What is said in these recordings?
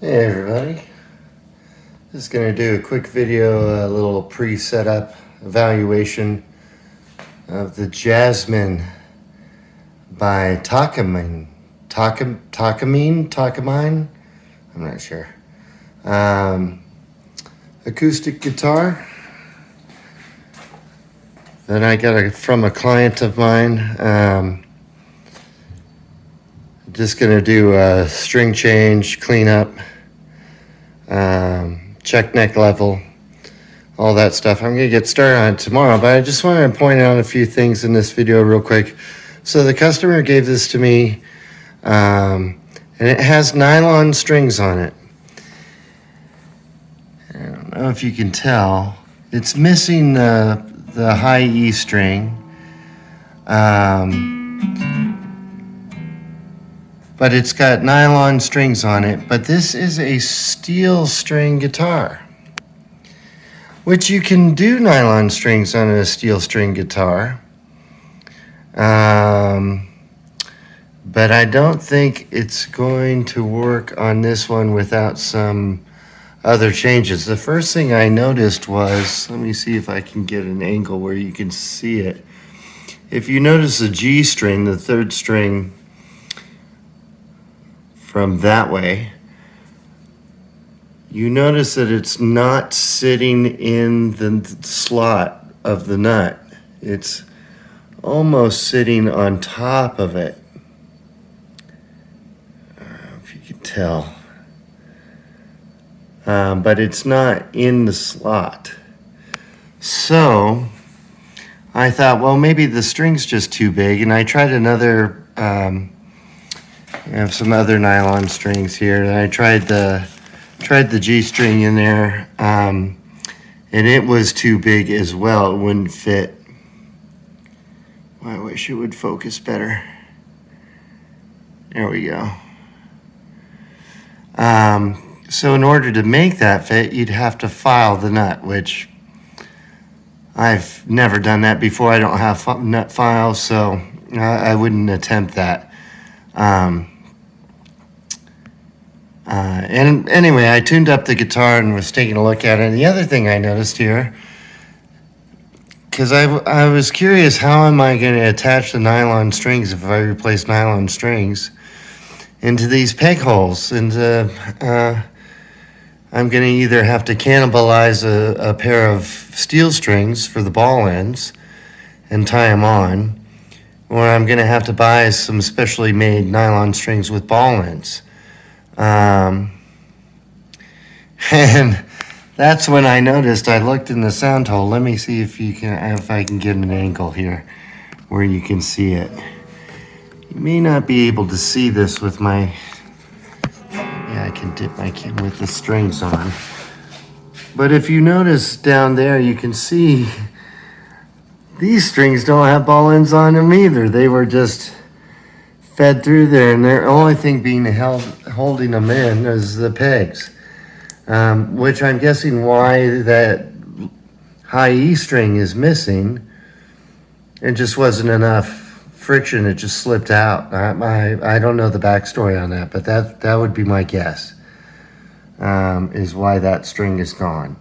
Hey everybody, just going to do a quick video, a little pre-setup evaluation of the Jasmine by Takamine, I'm not sure. Acoustic guitar that I got from a client of mine. Just going to do a string change, cleanup, check neck level, all that stuff. I'm going to get started on it tomorrow, but I just wanted to point out a few things in this video real quick. So the customer gave this to me, and it has nylon strings on it. I don't know if you can tell. It's missing the high E string. But it's got nylon strings on it. But this is a steel string guitar, which you can do nylon strings on a steel string guitar. But I don't think it's going to work on this one without some other changes. The first thing I noticed was, let me see if I can get an angle where you can see it. If you notice the G string, the third string, from that way, you notice that it's not sitting in the slot of the nut. It's almost sitting on top of it. I don't know if you can tell. But it's not in the slot. So I thought, well, maybe the string's just too big, and I tried another I have some other nylon strings here. And I tried the G string in there, and it was too big as well. It wouldn't fit. I wish it would focus better. There we go. So in order to make that fit, you'd have to file the nut, which I've never done that before. I don't have nut files, so I wouldn't attempt that. And anyway, I tuned up the guitar and was taking a look at it. And the other thing I noticed here, because I was curious, how am I going to attach the nylon strings if I replace nylon strings into these peg holes? And I'm going to either have to cannibalize a pair of steel strings for the ball ends and tie them on, or I'm going to have to buy some specially made nylon strings with ball ends. And that's when I noticed, I looked in the sound hole. Let me see if I can get an angle here where you can see it. You may not be able to see this with my, yeah, I can dip my cam with the strings on. But if you notice down there, you can see these strings don't have ball ends on them either. They were just fed through there, and the only thing being holding them in is the pegs, which I'm guessing why that high E string is missing. It just wasn't enough friction. It just slipped out. I don't know the backstory on that, but that would be my guess, is why that string is gone,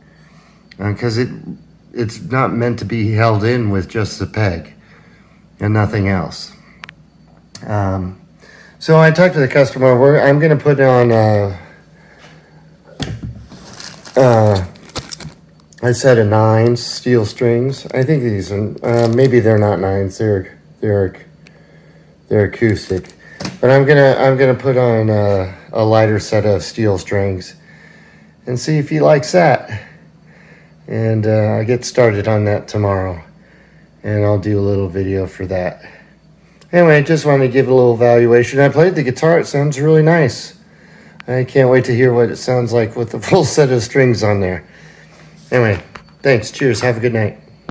because it's not meant to be held in with just the peg and nothing else. So I talked to the customer. I'm going to put on a set of 9s steel strings. I think these are maybe they're not 9s. They're acoustic. But I'm gonna put on a lighter set of steel strings and see if he likes that. And I'll get started on that tomorrow, and I'll do a little video for that. Anyway, I just wanted to give it a little evaluation. I played the guitar. It sounds really nice. I can't wait to hear what it sounds like with the full set of strings on there. Anyway, thanks. Cheers. Have a good night.